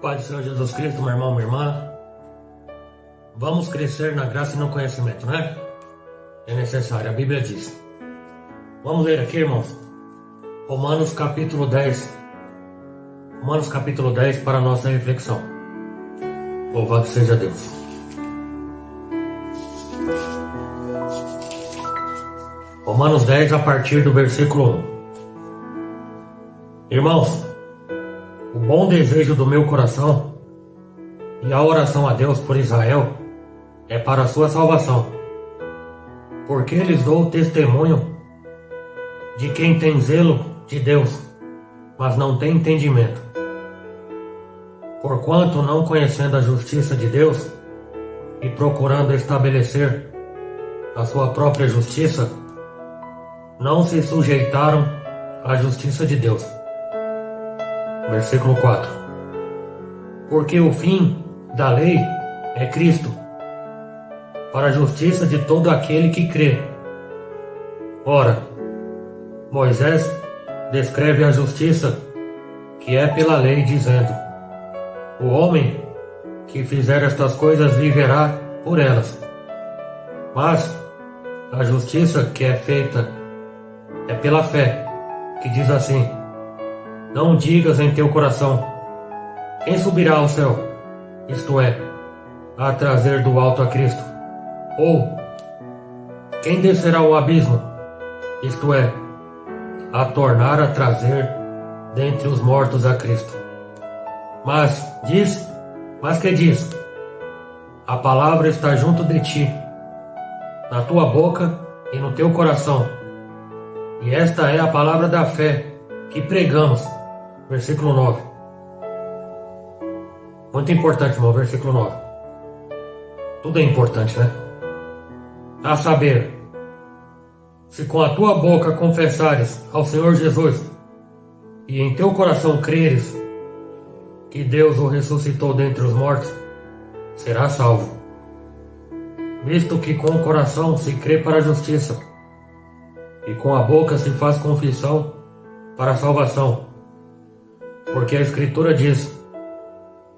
Pai do Senhor Jesus Cristo, meu irmão, minha irmã, vamos crescer na graça e no conhecimento, né? É necessário, a Bíblia diz. Vamos ler aqui, irmãos, Romanos capítulo 10. Romanos capítulo 10 para a nossa reflexão. Louvado seja Deus. Romanos 10 a partir do versículo 1. Irmãos, o bom desejo do meu coração e a oração a Deus por Israel é para a sua salvação, porque lhes dou testemunho de quem tem zelo de Deus, mas não tem entendimento. Porquanto, não conhecendo a justiça de Deus e procurando estabelecer a sua própria justiça, não se sujeitaram à justiça de Deus. Versículo 4. Porque o fim da lei é Cristo, para a justiça de todo aquele que crê. Ora, Moisés descreve a justiça que é pela lei, dizendo: o homem que fizer estas coisas viverá por elas. Mas a justiça que é feita é pela fé, que diz assim: não digas em teu coração: quem subirá ao céu, isto é, a trazer do alto a Cristo? Ou quem descerá ao abismo, isto é, a tornar a trazer dentre os mortos a Cristo? Mas que diz? A palavra está junto de ti, na tua boca e no teu coração. E esta é a palavra da fé que pregamos. Versículo 9. Muito importante, irmão, versículo 9. Tudo é importante, né? A saber, se com a tua boca confessares ao Senhor Jesus e em teu coração creres que Deus o ressuscitou dentre os mortos, serás salvo. Visto que com o coração se crê para a justiça e com a boca se faz confissão para a salvação. Porque a Escritura diz: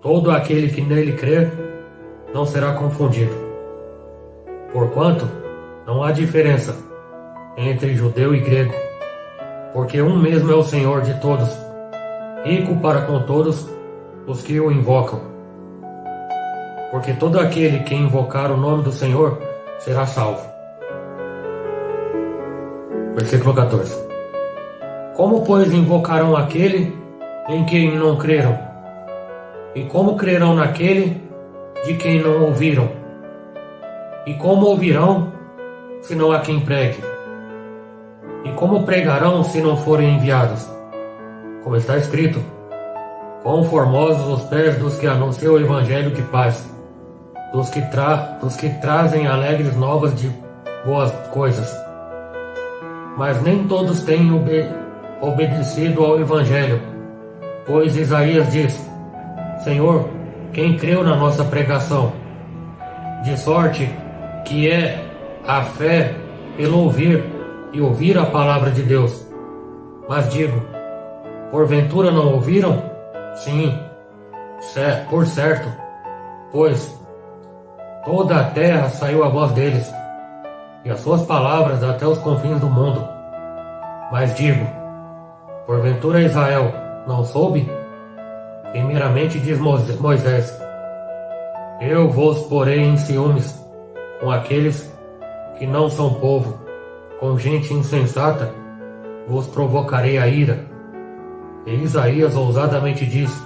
todo aquele que nele crer não será confundido. Porquanto não há diferença entre judeu e grego, porque um mesmo é o Senhor de todos, rico para com todos os que o invocam. Porque todo aquele que invocar o nome do Senhor será salvo. Versículo 14. Como, pois, invocarão aquele em quem não creram? E como crerão naquele de quem não ouviram? E como ouvirão se não há quem pregue? E como pregarão se não forem enviados? Como está escrito: quão formosos os pés dos que anunciam o evangelho de paz, dos que trazem alegres novas de boas coisas. Mas nem todos têm obedecido ao evangelho. Pois Isaías diz: Senhor, quem creu na nossa pregação? De sorte que é a fé pelo ouvir, e ouvir a palavra de Deus. Mas digo, porventura não ouviram? Sim, por certo, pois toda a terra saiu a voz deles, e as suas palavras até os confins do mundo. Mas digo, porventura Israel não soube? Primeiramente diz Moisés: eu vos porei em ciúmes com aqueles que não são povo, com gente insensata vos provocarei a ira. E Isaías ousadamente diz: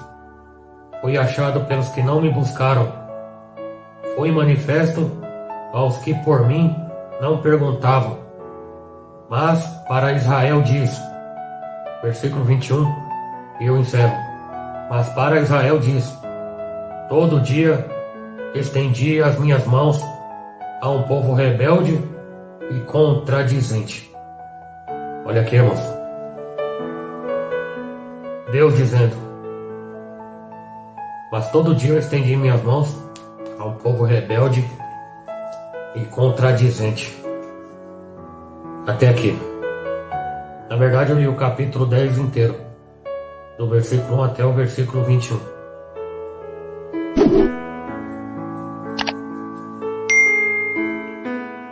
fui achado pelos que não me buscaram, fui manifesto aos que por mim não perguntavam. Mas para Israel diz, versículo 21, e eu encerro: mas para Israel diz: todo dia estendi as minhas mãos a um povo rebelde e contradizente. Olha aqui, irmãos, Deus dizendo: mas todo dia eu estendi minhas mãos a um povo rebelde e contradizente. Até aqui. Na verdade, eu li o capítulo 10 inteiro, do versículo 1 até o versículo 21.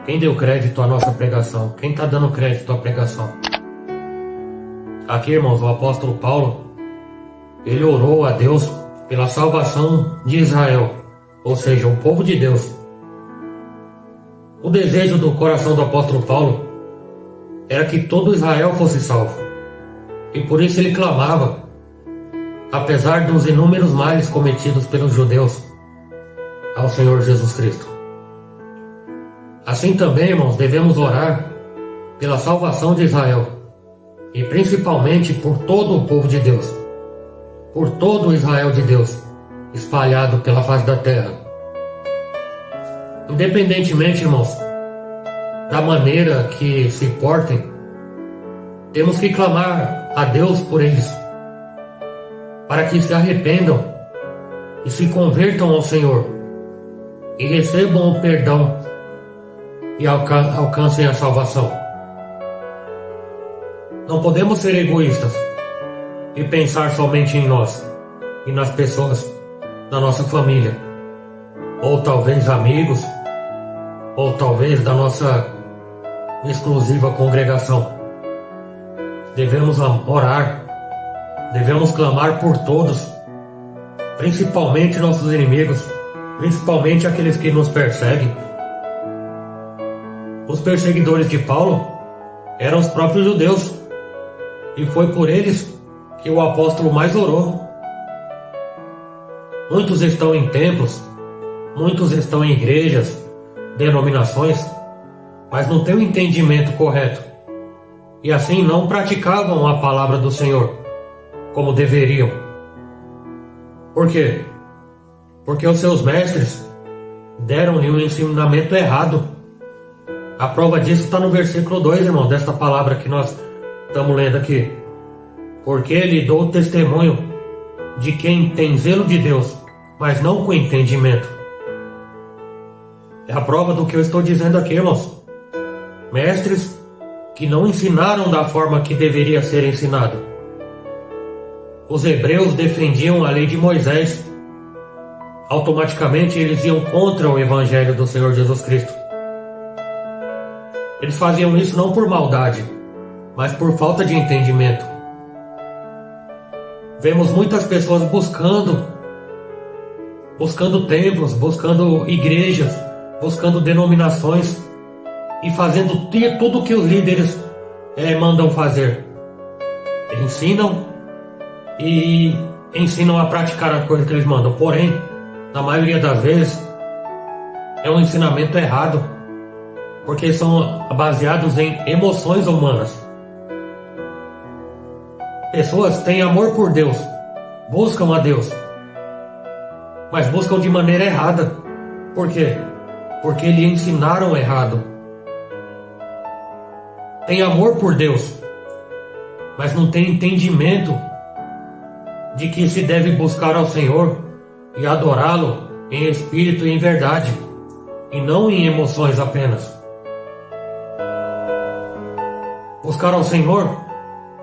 Quem deu crédito à nossa pregação? Quem está dando crédito à pregação? Aqui, irmãos, o apóstolo Paulo, ele orou a Deus pela salvação de Israel, ou seja, o povo de Deus. O desejo do coração do apóstolo Paulo era que todo Israel fosse salvo. E por isso ele clamava, apesar dos inúmeros males cometidos pelos judeus, ao Senhor Jesus Cristo. Assim também, irmãos, devemos orar pela salvação de Israel, e principalmente por todo o povo de Deus, por todo o Israel de Deus, espalhado pela face da terra. Independentemente, irmãos, da maneira que se portem, temos que clamar a Deus por eles, para que se arrependam e se convertam ao Senhor, e recebam o perdão e alcancem a salvação. Não podemos ser egoístas e pensar somente em nós e nas pessoas da nossa família, ou talvez amigos, ou talvez da nossa exclusiva congregação. Devemos orar, devemos clamar por todos, principalmente nossos inimigos, principalmente aqueles que nos perseguem. Os perseguidores de Paulo eram os próprios judeus, e foi por eles que o apóstolo mais orou. Muitos estão em templos, muitos estão em igrejas, denominações, mas não têm o entendimento correto, e assim não praticavam a palavra do Senhor como deveriam. Por quê? Porque os seus mestres deram-lhe um ensinamento errado. A prova disso está no versículo 2, irmão, desta palavra que nós estamos lendo aqui. Porque lhe dou testemunho de quem tem zelo de Deus, mas não com entendimento. É a prova do que eu estou dizendo aqui, irmãos. Mestres que não ensinaram da forma que deveria ser ensinado. Os hebreus defendiam a lei de Moisés. Automaticamente eles iam contra o evangelho do Senhor Jesus Cristo. Eles faziam isso não por maldade, mas por falta de entendimento. Vemos muitas pessoas buscando templos, buscando igrejas, buscando denominações e fazendo tudo o que os líderes mandam fazer. Ensinam a praticar a coisa que eles mandam, porém, na maioria das vezes, é um ensinamento errado, porque são baseados em emoções humanas. Pessoas têm amor por Deus, buscam a Deus, mas buscam de maneira errada. Por quê? Porque lhe ensinaram errado. Tem amor por Deus, mas não tem entendimento de que se deve buscar ao Senhor e adorá-lo em espírito e em verdade, e não em emoções apenas. Buscar ao Senhor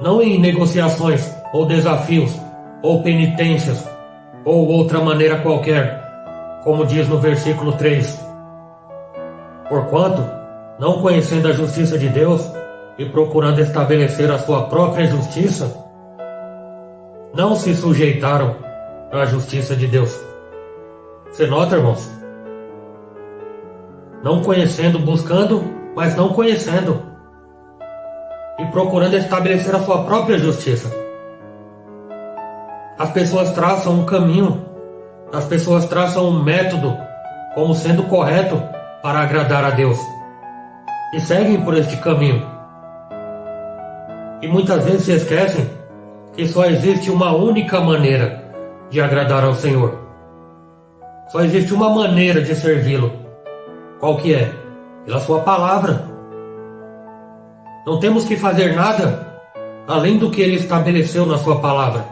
não em negociações ou desafios ou penitências ou outra maneira qualquer, como diz no versículo 3. Porquanto, não conhecendo a justiça de Deus e procurando estabelecer a sua própria justiça, não se sujeitaram à justiça de Deus. Você nota, irmãos? Não conhecendo, buscando, mas não conhecendo. E procurando estabelecer a sua própria justiça. As pessoas traçam um caminho, as pessoas traçam um método como sendo correto para agradar a Deus, e seguem por este caminho. E muitas vezes se esquecem que só existe uma única maneira de agradar ao Senhor. Só existe uma maneira de servi-lo. Qual que é? Pela sua palavra. Não temos que fazer nada além do que Ele estabeleceu na sua palavra.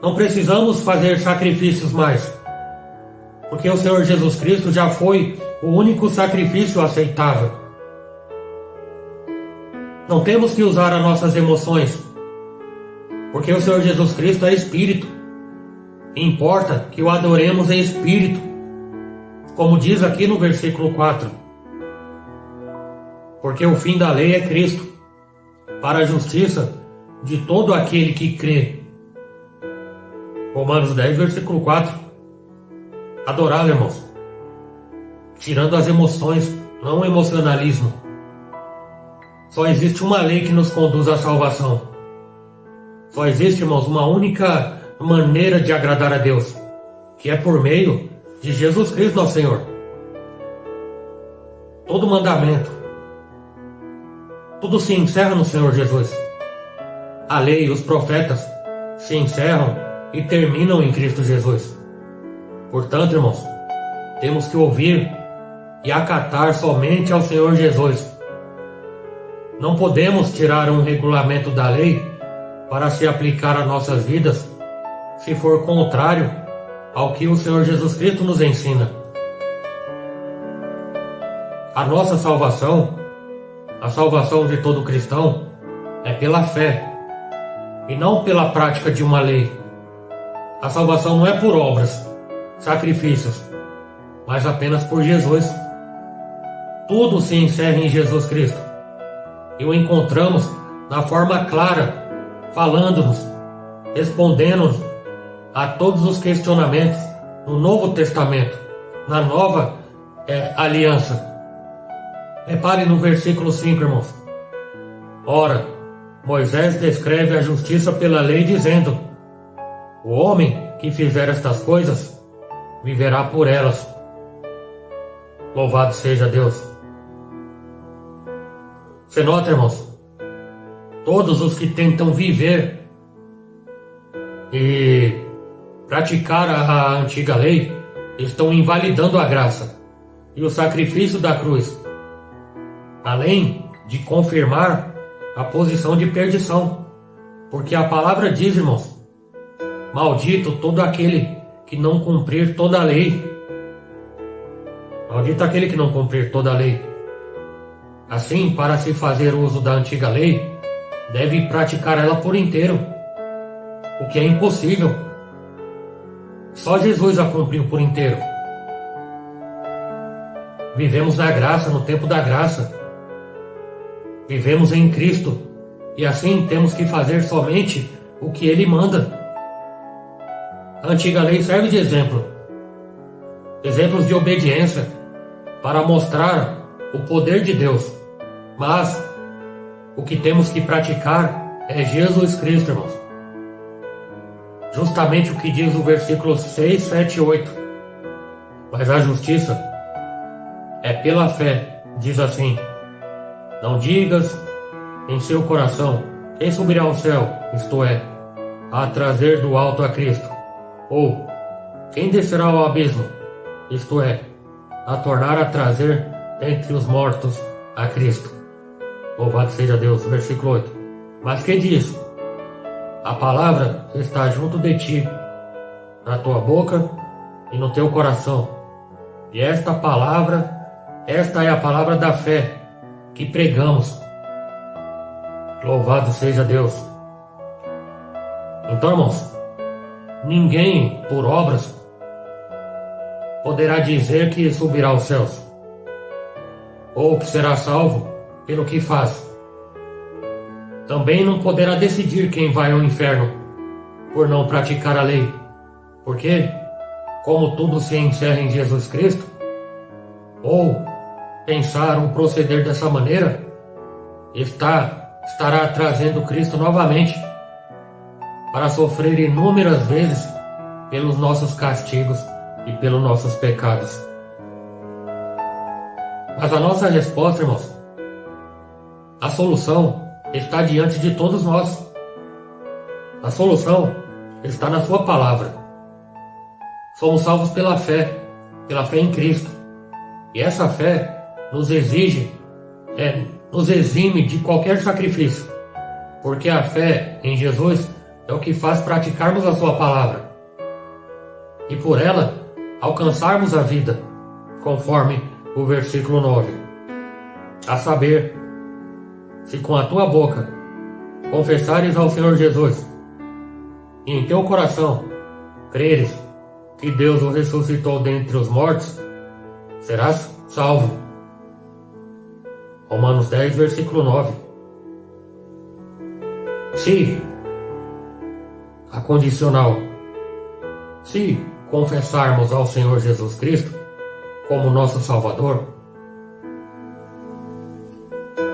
Não precisamos fazer sacrifícios mais, porque o Senhor Jesus Cristo já foi o único sacrifício aceitável. Não temos que usar as nossas emoções, porque o Senhor Jesus Cristo é Espírito. E importa que o adoremos em Espírito Como diz aqui no versículo 4, porque o fim da lei é Cristo, para a justiça de todo aquele que crê. Romanos 10, versículo 4. Adorar, irmãos, tirando as emoções, não o emocionalismo. Só existe uma lei que nos conduz à salvação. Só existe, irmãos, uma única maneira de agradar a Deus, que é por meio de Jesus Cristo, nosso Senhor. Todo mandamento, tudo se encerra no Senhor Jesus. A lei e os profetas se encerram e terminam em Cristo Jesus. Portanto, irmãos, temos que ouvir e acatar somente ao Senhor Jesus. Não podemos tirar um regulamento da lei para se aplicar às nossas vidas, se for contrário ao que o Senhor Jesus Cristo nos ensina. A nossa salvação, a salvação de todo cristão, é pela fé e não pela prática de uma lei. A salvação não é por obras, sacrifícios, mas apenas por Jesus. Tudo se encerra em Jesus Cristo e o encontramos na forma clara, falando-nos, respondendo-nos a todos os questionamentos no Novo Testamento, na Nova Aliança. Repare no versículo 5, irmãos. Ora, Moisés descreve a justiça pela lei, dizendo: o homem que fizer estas coisas viverá por elas. Louvado seja Deus. Você nota, irmãos? Todos os que tentam viver e praticar a antiga lei estão invalidando a graça e o sacrifício da cruz, além de confirmar a posição de perdição. Porque a palavra diz, irmãos: maldito todo aquele que não cumprir toda a lei. Maldito aquele que não cumprir toda a lei. Assim, para se fazer uso da antiga lei, deve praticar ela por inteiro, o que é impossível. Só Jesus a cumpriu por inteiro. Vivemos na graça, no tempo da graça. Vivemos em Cristo, e assim temos que fazer somente o que Ele manda. A antiga lei serve de exemplo. Exemplos de obediência, para mostrar o poder de Deus. Mas o que temos que praticar é Jesus Cristo, irmãos. Justamente o que diz o versículo 6, 7 e 8. Mas a justiça é pela fé, diz assim: não digas em seu coração: quem subirá ao céu, isto é, a trazer do alto a Cristo? Ou quem descerá ao abismo, isto é, a tornar a trazer dentre os mortos a Cristo? Louvado seja Deus. Versículo 8. Mas que diz? A palavra está junto de ti, na tua boca e no teu coração. E esta é a palavra da fé que pregamos. Louvado seja Deus. Então, irmãos, ninguém por obras poderá dizer que subirá aos céus, ou que será salvo pelo que faz. Também não poderá decidir quem vai ao inferno por não praticar a lei, porque, como tudo se encerra em Jesus Cristo, ou pensar ou proceder dessa maneira, estará trazendo Cristo novamente para sofrer inúmeras vezes pelos nossos castigos e pelos nossos pecados. Mas a nossa resposta, irmãos, a solução está diante de todos nós. A solução está na sua palavra. Somos salvos pela fé em Cristo. E essa fé nos exime de qualquer sacrifício, porque a fé em Jesus é o que faz praticarmos a sua palavra e por ela alcançarmos a vida, conforme o versículo 9. A saber, se com a tua boca confessares ao Senhor Jesus e em teu coração creres que Deus o ressuscitou dentre os mortos, serás salvo. Romanos 10, versículo 9. Se, a condicional, se confessarmos ao Senhor Jesus Cristo como nosso Salvador,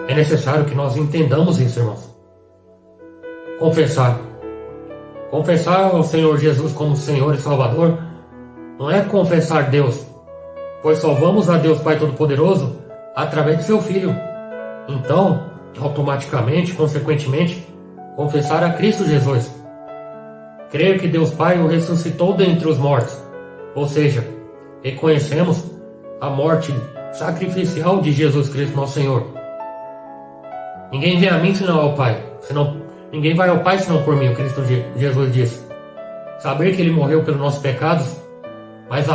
é necessário que nós entendamos isso, irmãos. Confessar ao Senhor Jesus como Senhor e Salvador não é confessar Deus, pois só vamos a Deus Pai Todo-Poderoso através de seu Filho. Então, automaticamente, consequentemente, confessar a Cristo Jesus. Crer que Deus Pai o ressuscitou dentre os mortos, ou seja, reconhecemos a morte sacrificial de Jesus Cristo, nosso Senhor. Ninguém vem a mim senão ao Pai, ninguém vai ao Pai senão por mim, o Cristo Jesus disse. Saber que Ele morreu pelos nossos pecados, mas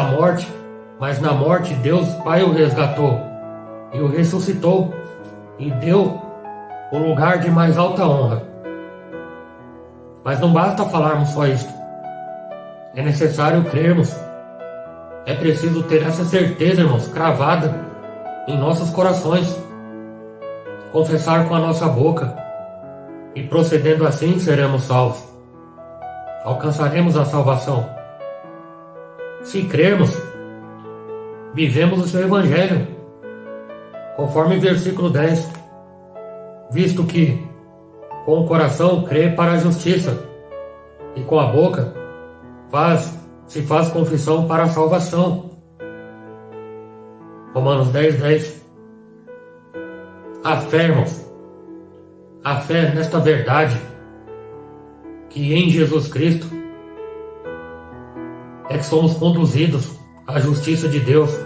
na morte Deus Pai o resgatou e o ressuscitou e deu o lugar de mais alta honra. Mas não basta falarmos só isto. É necessário crermos. É preciso ter essa certeza, irmãos, cravada em nossos corações. Confessar com a nossa boca. E procedendo assim seremos salvos. Alcançaremos a salvação. Se crermos, vivemos o seu Evangelho. Conforme versículo 10. Visto que com o coração crê para a justiça, e com a boca se faz confissão para a salvação. Romanos 10, 10. A fé, irmãos, a fé nesta verdade, que em Jesus Cristo é que somos conduzidos à justiça de Deus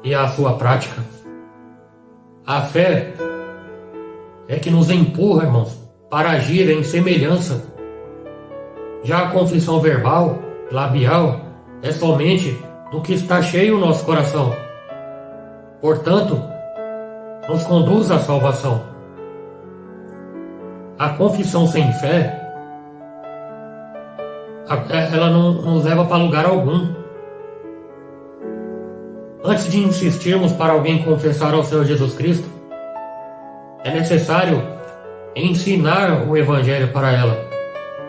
e à sua prática. A fé é que nos empurra, irmãos, para agir em semelhança. Já a confissão verbal, labial, é somente do que está cheio o nosso coração. Portanto, nos conduz à salvação. A confissão sem fé, ela não nos leva para lugar algum. Antes de insistirmos para alguém confessar ao Senhor Jesus Cristo, é necessário ensinar o Evangelho para ela,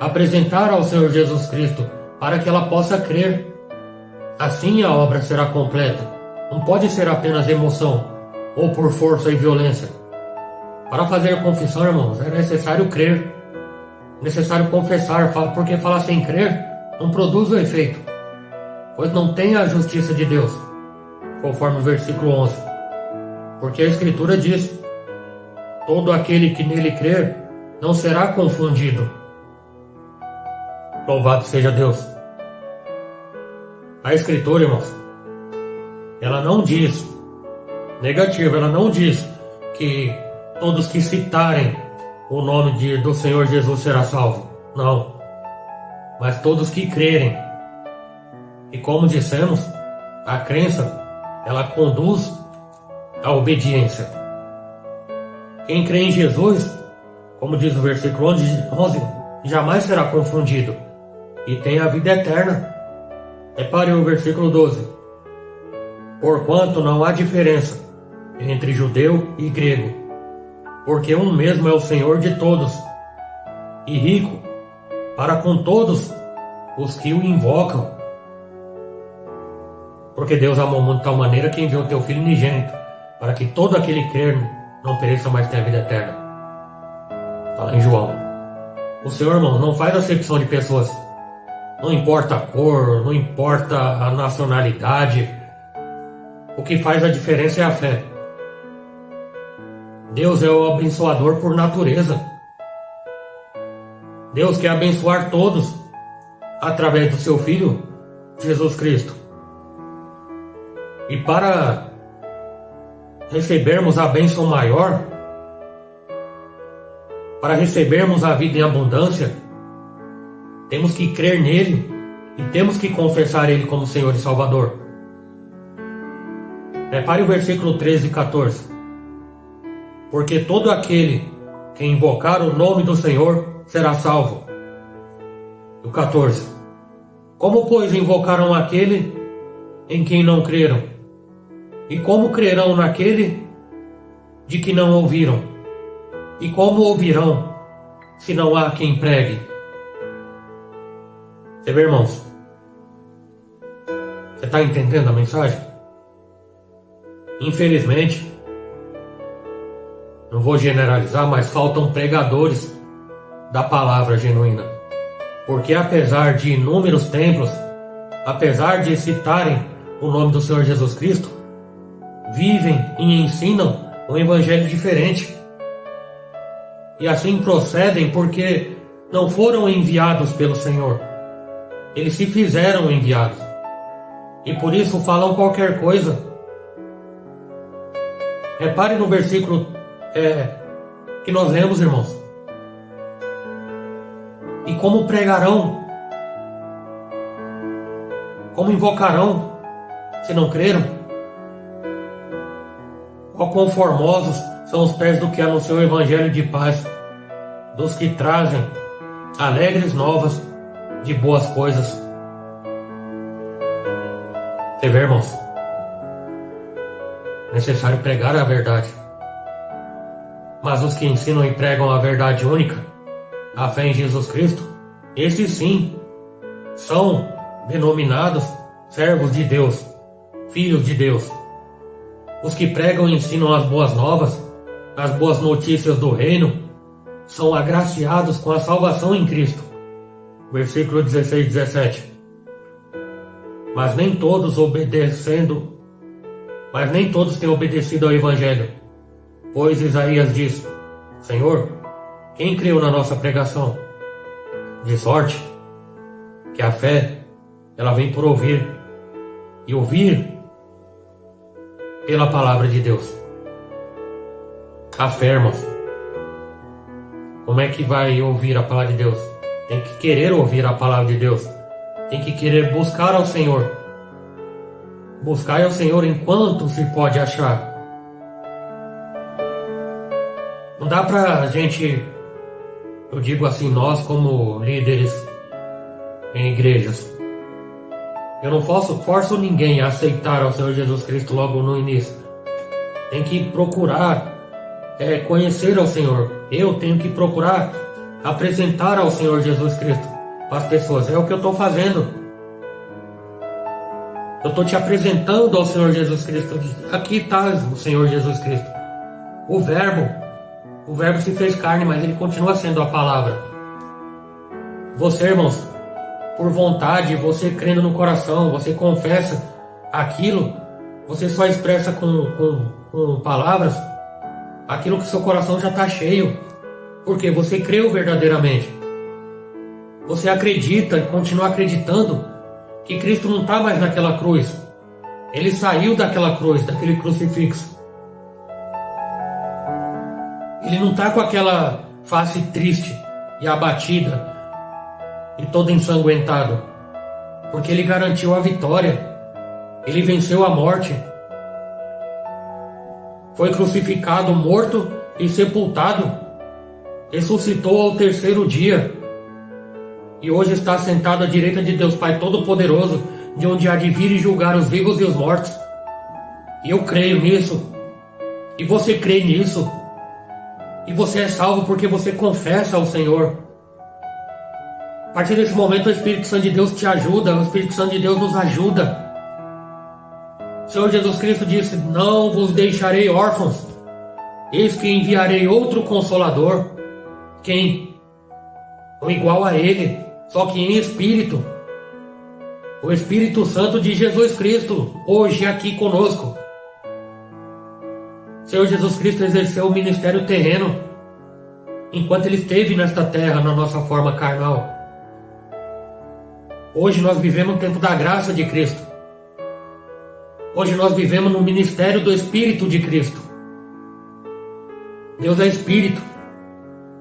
apresentar ao Senhor Jesus Cristo para que ela possa crer. Assim a obra será completa. Não pode ser apenas emoção ou por força e violência. Para fazer a confissão, irmãos, é necessário crer. É necessário confessar, porque falar sem crer não produz o efeito, pois não tem a justiça de Deus, conforme o versículo 11. Porque a Escritura diz: todo aquele que nele crer não será confundido. Louvado seja Deus. A Escritura, irmãos, ela não diz negativo, ela não diz que todos que citarem o nome do Senhor Jesus será salvo. Não. Mas todos que crerem. E como dissemos, a crença, ela conduz à obediência. Quem crê em Jesus, como diz o versículo 11, jamais será confundido e tem a vida eterna. Repare o versículo 12. Porquanto não há diferença entre judeu e grego, porque um mesmo é o Senhor de todos, e rico para com todos os que o invocam. Porque Deus amou o mundo de tal maneira que enviou o teu Filho unigênito, para que todo aquele que crer não pereça, mas tenha a vida eterna. Está lá em João. O Senhor, irmão, não faz acepção de pessoas. Não importa a cor, não importa a nacionalidade. O que faz a diferença é a fé. Deus é o abençoador por natureza. Deus quer abençoar todos através do seu Filho, Jesus Cristo. E para recebermos a bênção maior, para recebermos a vida em abundância, temos que crer nele e temos que confessar ele como Senhor e Salvador. Repare o versículo 13 e 14. Porque todo aquele que invocar o nome do Senhor será salvo. O 14. Como, pois, invocaram aquele em quem não creram? E como crerão naquele de que não ouviram? E como ouvirão se não há quem pregue? Você vê, irmãos? Você está entendendo a mensagem? Infelizmente, não vou generalizar, mas faltam pregadores da palavra genuína. Porque apesar de inúmeros templos, apesar de citarem o nome do Senhor Jesus Cristo, vivem e ensinam um evangelho diferente. E assim procedem porque não foram enviados pelo Senhor. Eles se fizeram enviados. E por isso falam qualquer coisa. Repare no versículo que nós lemos, irmãos. E como pregarão? Como invocarão, se não creram? Ó quão formosos são os pés do que anunciou o evangelho de paz, dos que trazem alegres novas de boas coisas. Você vê, irmãos? É necessário pregar a verdade. Mas os que ensinam e pregam a verdade única, a fé em Jesus Cristo, esses sim são denominados servos de Deus, filhos de Deus. Os que pregam e ensinam as boas novas, as boas notícias do reino, são agraciados com a salvação em Cristo. Versículo 16 e 17. Mas nem todos têm obedecido ao Evangelho. Pois Isaías diz: Senhor, quem creu na nossa pregação? De sorte que a fé, ela vem por ouvir, e ouvir pela palavra de Deus. A fé, irmãos. Como é que vai ouvir a palavra de Deus? Tem que querer ouvir a palavra de Deus. Tem que querer buscar ao Senhor. Buscar ao Senhor enquanto se pode achar. Não dá pra gente, eu digo assim, nós como líderes em igrejas, eu não forço ninguém a aceitar ao Senhor Jesus Cristo logo no início. Tem que procurar conhecer ao Senhor. Eu tenho que procurar apresentar ao Senhor Jesus Cristo para as pessoas. É o que eu estou fazendo. Eu estou te apresentando ao Senhor Jesus Cristo. Aqui está o Senhor Jesus Cristo. O Verbo se fez carne, mas ele continua sendo a palavra. Você, irmãos, por vontade, você crendo no coração, você confessa aquilo, você só expressa com palavras aquilo que seu coração já está cheio, porque você creu verdadeiramente. Você acredita e continua acreditando que Cristo não está mais naquela cruz. Ele saiu daquela cruz, daquele crucifixo. Ele não está com aquela face triste e abatida e todo ensanguentado, porque ele garantiu a vitória. Ele venceu a morte. Foi crucificado, morto e sepultado. Ressuscitou ao terceiro dia. E hoje está sentado à direita de Deus Pai Todo-Poderoso, de onde há de vir e julgar os vivos e os mortos. E eu creio nisso. E você crê nisso. E você é salvo porque você confessa ao Senhor. A partir desse momento, o Espírito Santo de Deus te ajuda. O Espírito Santo de Deus nos ajuda. O Senhor Jesus Cristo disse: não vos deixarei órfãos. Eis que enviarei outro Consolador. Quem? Igual a Ele, só que em Espírito. O Espírito Santo de Jesus Cristo, hoje aqui conosco. O Senhor Jesus Cristo exerceu o ministério terreno enquanto Ele esteve nesta terra, na nossa forma carnal. Hoje nós vivemos no tempo da graça de Cristo. Hoje nós vivemos no ministério do Espírito de Cristo. Deus é Espírito.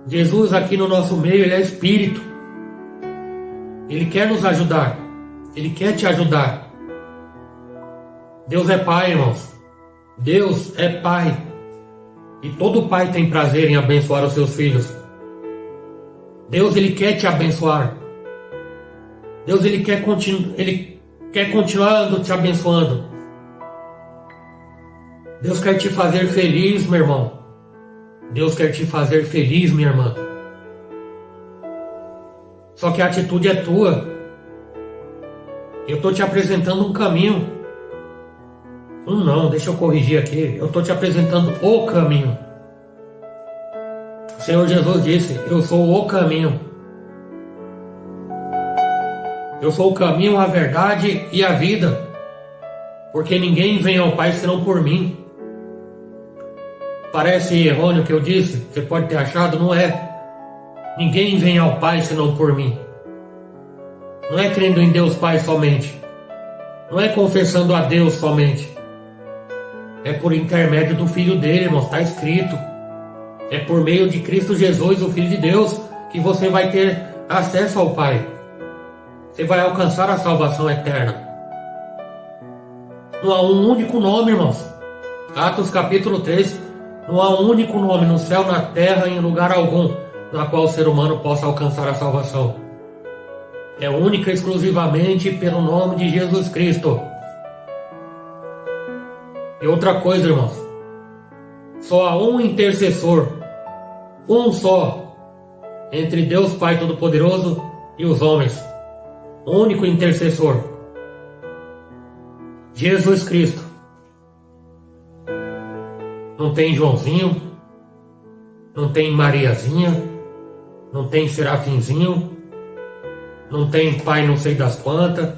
Jesus aqui no nosso meio, Ele é Espírito. Ele quer nos ajudar. Ele quer te ajudar. Deus é Pai, irmãos. Deus é Pai. E todo pai tem prazer em abençoar os seus filhos. Deus, Ele quer te abençoar. Deus, Ele quer continuar te abençoando. Deus quer te fazer feliz, meu irmão. Deus quer te fazer feliz, minha irmã. Só que a atitude é tua. Eu estou te apresentando um caminho. Não, deixa eu corrigir aqui. Eu estou te apresentando o caminho. O Senhor Jesus disse: eu sou o caminho. Eu sou o caminho, a verdade e a vida. Porque ninguém vem ao Pai senão por mim. Parece errôneo o que eu disse, você pode ter achado, não é. Ninguém vem ao Pai senão por mim. Não é crendo em Deus Pai somente. Não é confessando a Deus somente. É por intermédio do Filho dele, irmão, está escrito. É por meio de Cristo Jesus, o Filho de Deus, que você vai ter acesso ao Pai. Você vai alcançar a salvação eterna. Não há um único nome, irmãos. Atos capítulo 3. Não há um único nome no céu, na terra, em lugar algum, na qual o ser humano possa alcançar a salvação. É única e exclusivamente pelo nome de Jesus Cristo. E outra coisa, irmãos. Só há um intercessor. Um só. Entre Deus Pai Todo-Poderoso e os homens. Único intercessor. Jesus Cristo. Não tem Joãozinho, não tem Mariazinha, não tem Serafinzinho, não tem pai não sei das quantas,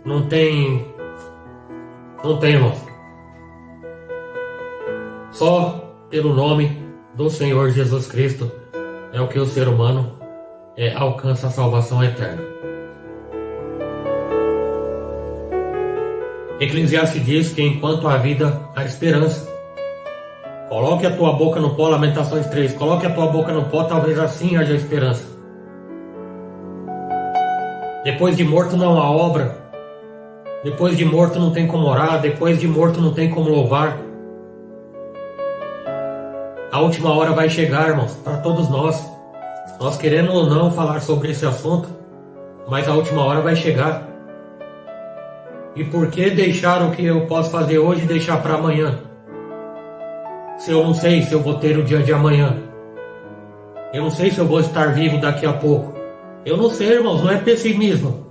não tem, irmão. Só pelo nome do Senhor Jesus Cristo é o que o ser humano alcança a salvação eterna. Eclesiastes diz que enquanto há vida, há esperança. Coloque a tua boca no pó, Lamentações 3. Coloque a tua boca no pó, talvez assim haja esperança. Depois de morto não há obra. Depois de morto não tem como orar. Depois de morto não tem como louvar. A última hora vai chegar, irmãos, para todos nós. Nós querendo ou não falar sobre esse assunto, mas a última hora vai chegar. E por que deixar o que eu posso fazer hoje e deixar para amanhã? Se eu não sei se eu vou ter o dia de amanhã. Eu não sei se eu vou estar vivo daqui a pouco. Eu não sei, irmãos, não é pessimismo.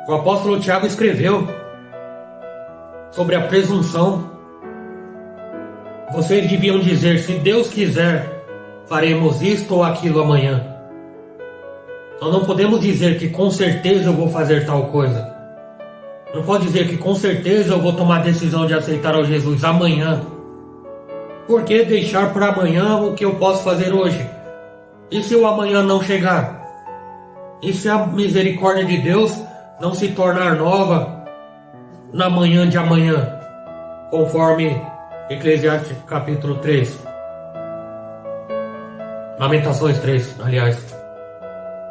O apóstolo Tiago escreveu sobre a presunção. Vocês deviam dizer: se Deus quiser, faremos isto ou aquilo amanhã. Nós não podemos dizer que com certeza eu vou fazer tal coisa. Não pode dizer que com certeza eu vou tomar a decisão de aceitar ao Jesus amanhã. Por que deixar para amanhã o que eu posso fazer hoje? E se o amanhã não chegar? E se a misericórdia de Deus não se tornar nova na manhã de amanhã? Conforme Eclesiastes capítulo 3. Lamentações 3, aliás.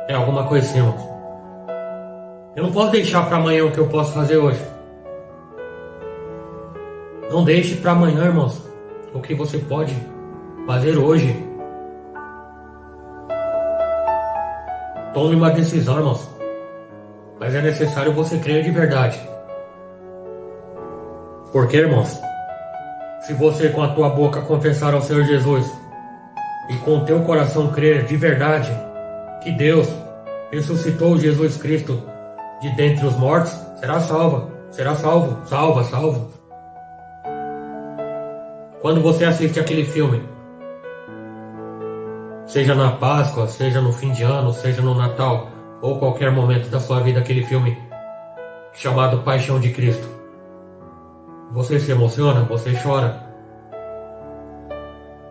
É alguma coisa assim, irmãos. Eu não posso deixar para amanhã o que eu posso fazer hoje. Não deixe para amanhã, irmãos, o que você pode fazer hoje. Tome uma decisão, irmãos. Mas é necessário você crer de verdade. Porque, irmãos, se você com a tua boca confessar ao Senhor Jesus e com o teu coração crer de verdade que Deus ressuscitou Jesus Cristo de dentre os mortos, será salvo. Quando você assiste aquele filme, seja na Páscoa, seja no fim de ano, seja no Natal, ou qualquer momento da sua vida, aquele filme chamado Paixão de Cristo, você se emociona, você chora,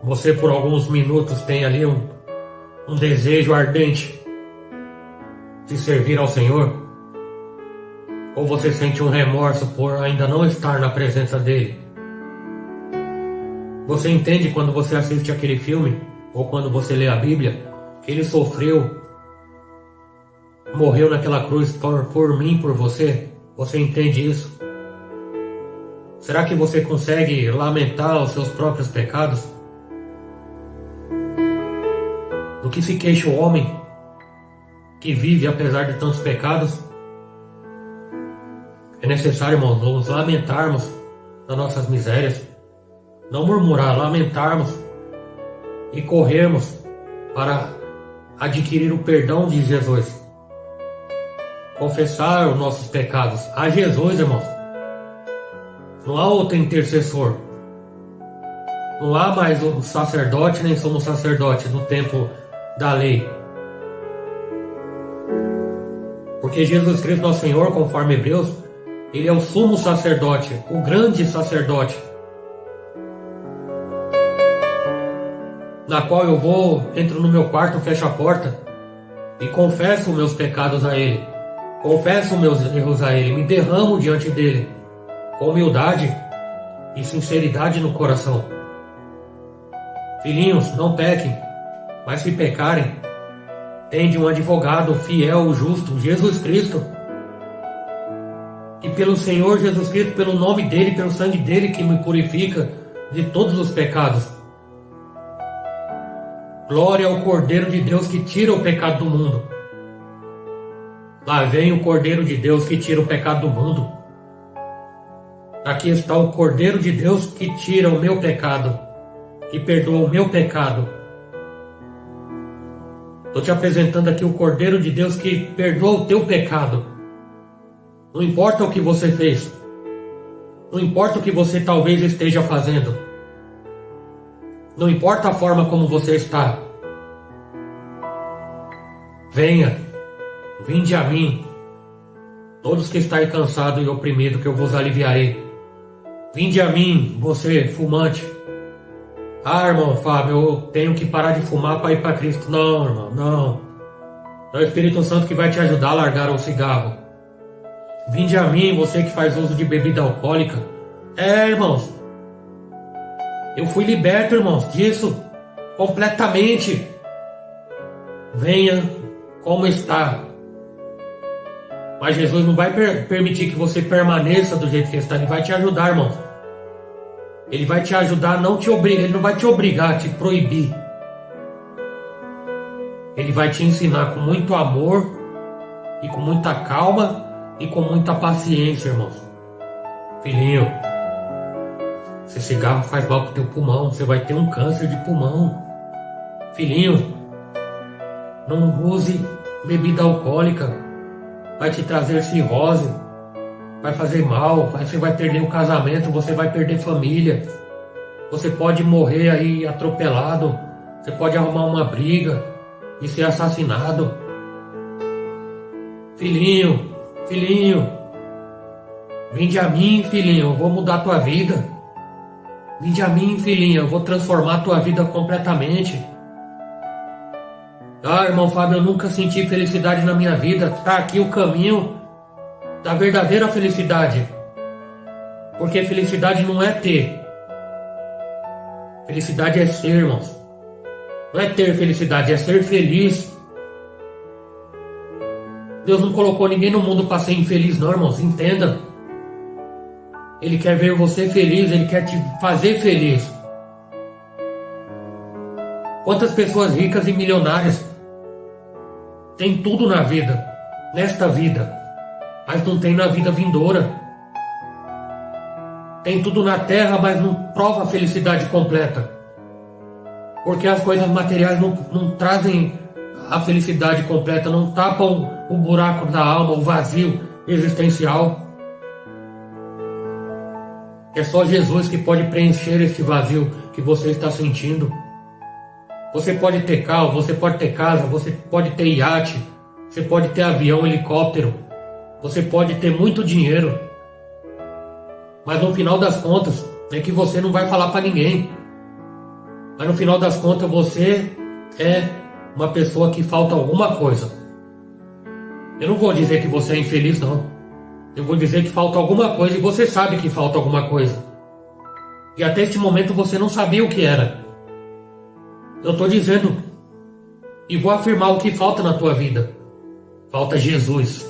você por alguns minutos tem ali um desejo ardente de servir ao Senhor, ou você sente um remorso por ainda não estar na presença dele. Você entende quando você assiste aquele filme, ou quando você lê a Bíblia, que ele sofreu, morreu naquela cruz por mim, por você? Você entende isso? Será que você consegue lamentar os seus próprios pecados? Do que se queixa o homem que vive apesar de tantos pecados? É necessário, irmãos, nos lamentarmos das nossas misérias, não murmurar, lamentarmos e corrermos para adquirir o perdão de Jesus. Confessar os nossos pecados a Jesus, irmãos. Não há outro intercessor. Não há mais um sacerdote, nem somos sacerdotes no tempo da lei. Porque Jesus Cristo, nosso Senhor, conforme Hebreus, Ele é o sumo sacerdote, o grande sacerdote, na qual eu entro no meu quarto, fecho a porta e confesso meus pecados a Ele, confesso meus erros a Ele, me derramo diante dEle, com humildade e sinceridade no coração. Filhinhos, não pequem, mas se pecarem, tende um advogado fiel, justo, Jesus Cristo, e pelo Senhor Jesus Cristo, pelo nome dEle, pelo sangue dEle que me purifica de todos os pecados. Glória ao Cordeiro de Deus que tira o pecado do mundo. Lá vem o Cordeiro de Deus que tira o pecado do mundo. Aqui está o Cordeiro de Deus que tira o meu pecado, que perdoa o meu pecado. Estou te apresentando aqui o Cordeiro de Deus que perdoa o teu pecado. Não importa o que você fez, não importa o que você talvez esteja fazendo, não importa a forma como você está. Venha, vinde a mim, todos que estáis cansados e oprimidos, que eu vos aliviarei. Vinde a mim, você fumante. Ah, irmão Fábio, eu tenho que parar de fumar para ir para Cristo. Não, irmão, não. É o Espírito Santo que vai te ajudar a largar o cigarro. Vinde a mim, você que faz uso de bebida alcoólica. Irmãos, eu fui liberto, irmãos, disso completamente. Venha como está. Mas Jesus não vai permitir que você permaneça do jeito que está. Ele vai te ajudar, irmãos. Ele vai te ajudar, ele não vai te obrigar, te proibir. Ele vai te ensinar com muito amor e com muita calma e com muita paciência, irmãos. Filhinho, esse cigarro faz mal pro teu pulmão, você vai ter um câncer de pulmão. Filhinho, não use bebida alcoólica, vai te trazer cirrose, vai fazer mal, você vai perder o casamento, você vai perder família, você pode morrer aí atropelado, você pode arrumar uma briga e ser assassinado. Filhinho, vinde a mim, filhinho, eu vou mudar a tua vida. Vinde a mim, filhinho, eu vou transformar a tua vida completamente. Ah, irmão Fábio, eu nunca senti felicidade na minha vida. Está aqui o caminho da verdadeira felicidade. Porque felicidade não é ter. Felicidade é ser, irmãos. Não é ter felicidade, é ser feliz. Deus não colocou ninguém no mundo para ser infeliz, não, irmãos. Entenda. Ele quer ver você feliz, Ele quer te fazer feliz. Quantas pessoas ricas e milionárias têm tudo na vida, nesta vida, mas não tem na vida vindoura. Tem tudo na terra, mas não prova a felicidade completa. Porque as coisas materiais não trazem a felicidade completa, não tapam o buraco da alma, o vazio existencial. É só Jesus que pode preencher esse vazio que você está sentindo. Você pode ter carro, você pode ter casa, você pode ter iate, você pode ter avião, helicóptero, você pode ter muito dinheiro. Mas no final das contas, é que você não vai falar para ninguém. Mas no final das contas, você é uma pessoa que falta alguma coisa. Eu não vou dizer que você é infeliz, não. Eu vou dizer que falta alguma coisa e você sabe que falta alguma coisa. E até este momento você não sabia o que era. Eu estou dizendo e vou afirmar o que falta na tua vida. Falta Jesus.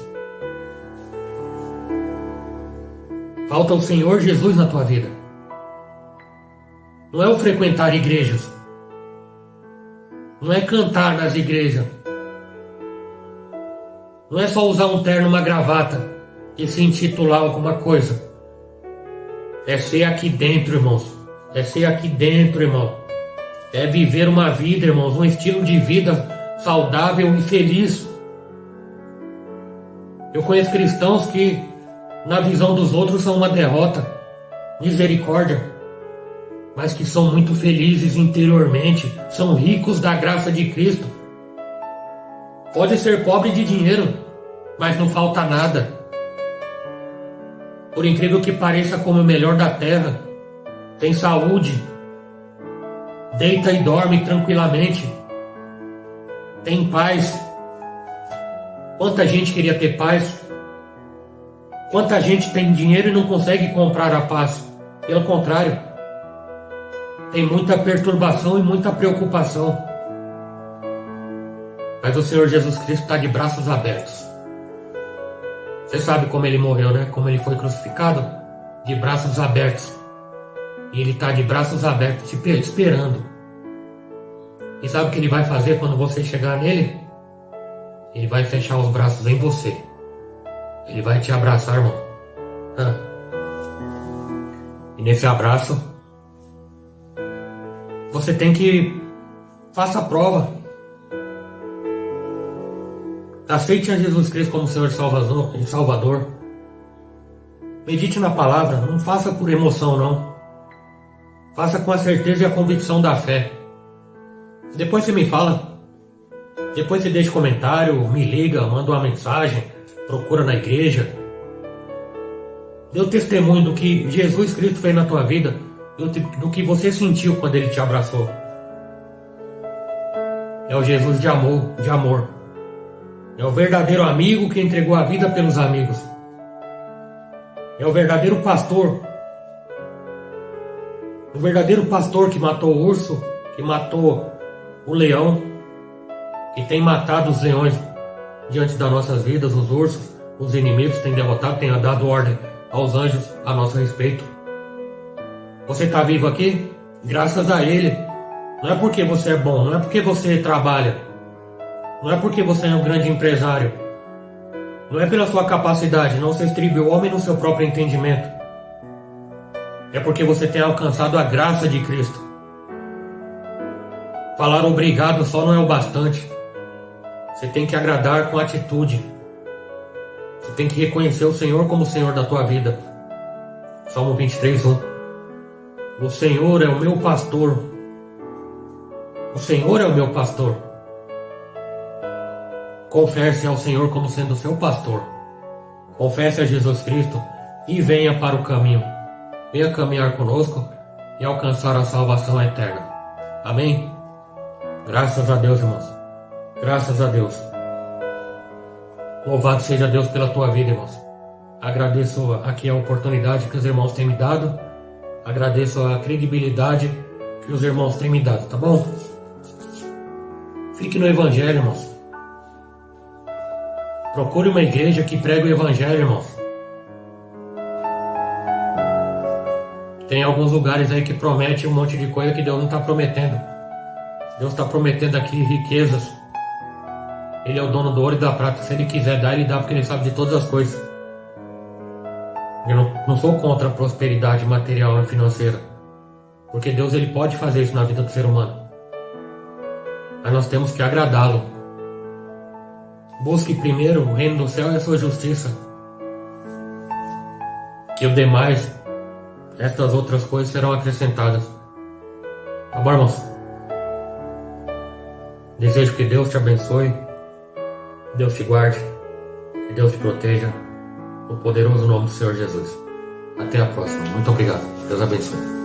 Falta o Senhor Jesus na tua vida. Não é o frequentar igrejas. Não é cantar nas igrejas. Não é só usar um terno e uma gravata e se intitular alguma coisa. É ser aqui dentro, irmãos. É ser aqui dentro, irmão. É viver uma vida, irmãos, um estilo de vida saudável e feliz. Eu conheço cristãos que, na visão dos outros, são uma derrota, misericórdia, mas que são muito felizes interiormente, são ricos da graça de Cristo. Pode ser pobre de dinheiro, mas não falta nada. Por incrível que pareça, come o melhor da terra, tem saúde, deita e dorme tranquilamente, tem paz. Quanta gente queria ter paz? Quanta gente tem dinheiro e não consegue comprar a paz? Pelo contrário, tem muita perturbação e muita preocupação. Mas o Senhor Jesus Cristo está de braços abertos. Você sabe como ele morreu, né? Como ele foi crucificado? De braços abertos. E ele está de braços abertos te esperando. E sabe o que ele vai fazer quando você chegar nele? Ele vai fechar os braços em você. Ele vai te abraçar, irmão. E nesse abraço, você tem que faça a prova. Aceite a Jesus Cristo como Senhor e Salvador. Medite na palavra. Não faça por emoção, não. Faça com a certeza e a convicção da fé. Depois você me fala. Depois você deixa comentário, me liga, manda uma mensagem, procura na igreja. Dê o testemunho do que Jesus Cristo fez na tua vida, do que você sentiu quando Ele te abraçou. É o Jesus de amor. É o verdadeiro amigo que entregou a vida pelos amigos. É o verdadeiro pastor. O verdadeiro pastor que matou o urso, que matou o leão, que tem matado os leões diante das nossas vidas, os ursos, os inimigos, tem derrotado, tem dado ordem aos anjos a nosso respeito. Você está vivo aqui? Graças a Ele. Não é porque você é bom, não é porque você trabalha, não é porque você é um grande empresário, não é pela sua capacidade, não se estribe o homem no seu próprio entendimento. É porque você tem alcançado a graça de Cristo. Falar obrigado só não é o bastante. Você tem que agradar com atitude. Você tem que reconhecer o Senhor como o Senhor da tua vida. Salmo 23:1. O Senhor é o meu pastor. O Senhor é o meu pastor. Confesse ao Senhor como sendo o seu pastor. Confesse a Jesus Cristo e venha para o caminho. Venha caminhar conosco e alcançar a salvação eterna. Amém? Graças a Deus, irmãos. Graças a Deus. Louvado seja Deus pela tua vida, irmãos. Agradeço aqui a oportunidade que os irmãos têm me dado. Agradeço a credibilidade que os irmãos têm me dado, tá bom? Fique no Evangelho, irmãos. Procure uma igreja que pregue o Evangelho, irmãos. Tem alguns lugares aí que prometem um monte de coisa que Deus não está prometendo. Deus está prometendo aqui riquezas. Ele é o dono do ouro e da prata. Se Ele quiser dar, Ele dá, porque Ele sabe de todas as coisas. Eu não sou contra a prosperidade material e financeira, porque Deus Ele pode fazer isso na vida do ser humano. Mas nós temos que agradá-lo. Busque primeiro o reino do céu e a sua justiça, que o demais, estas outras coisas serão acrescentadas. Tá bom, irmãos? Desejo que Deus te abençoe, que Deus te guarde, que Deus te proteja, no poderoso nome do Senhor Jesus. Até a próxima. Muito obrigado. Deus abençoe.